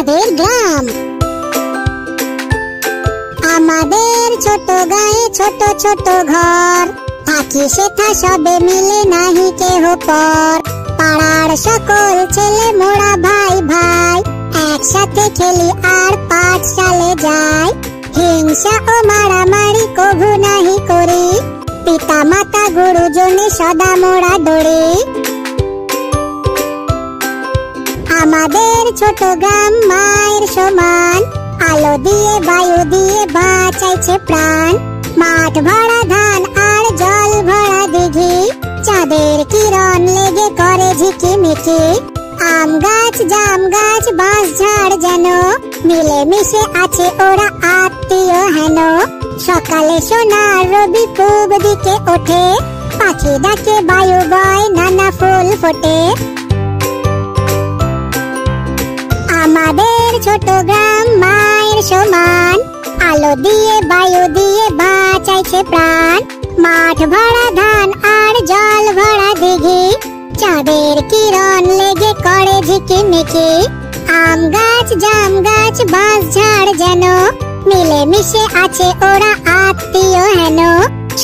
আমাদের গ্রাম। আমাদের ছোট গায়ে ছোট ছোট ঘর, থাকি সেথা সবে মিলে নাহি কেহ পর। পাড়ার সকল ছেলে মোরা ভাই ভাই, একসাথে খেলি আর পাঠশালে যাই। হিংসা ও মারামারি কভু নাহি করি, পিতা মাতা গুরুজনে সদা মোরা ডরি। আমাদের ছোট গ্রাম মায়ের সমান, আলো দিয়ে বায়ু দিয়ে বাঁচাইছে প্রাণ। মাঠ ভরা ধান আর জল ভরা দিঘি, চাঁদের কিরণ লেগে করে ঝিকিমিকি। আম গাছ জাম গাছ বাঁশ ঝাড় যেন, মিলে মিশে আছে ওরা আত্মীয় হেন। সকালে সোনার রবি পূব দিকে ওঠে, পাখি ডাকে বায়ু বয় নানা ফুল ফোটে। আমাদের ছোট গ্রাম মায়ের সমান, আলো দিয়ে বায়ু দিয়ে বাঁচাইছে প্রাণ। মাঠ ভরা ধান আর জল ভরা দিঘি, চাঁদের কিরণ লেগে করে ঝিকিমিকি। আম গাছ জাম গাছ বাঁশ ঝাড় যেন, মিলে মিশে আছে ওরা আত্মীয় হেন।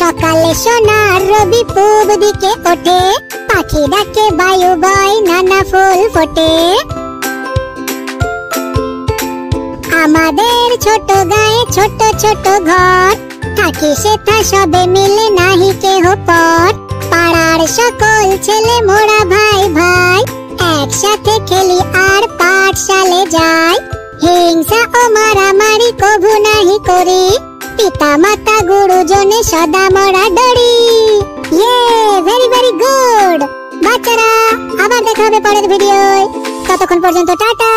সকালে সোনার রবি পূব দিকে ওঠে, পাখি ডাকে বায়ু বয় নানা ফুল ফোটে। আমাদের ছোট গায়ে ছোট ছোট ঘর, থাকি সেথা সবে মিলে নাহি কেহ পর। পাড়ার সকল ছেলে মোরা ভাই ভাই, একসাথে খেলি আর পাঠশালে যাই। হিংসা ও মারামারি কভু নাহি করি, পিতা মাতা গুরুজনে সদা মোরা ডরি। ভেরি ভেরি গুড বাচ্চারা, আবার দেখা হবে পরের ভিডিওয়। ততক্ষণ পর্যন্ত টাটা।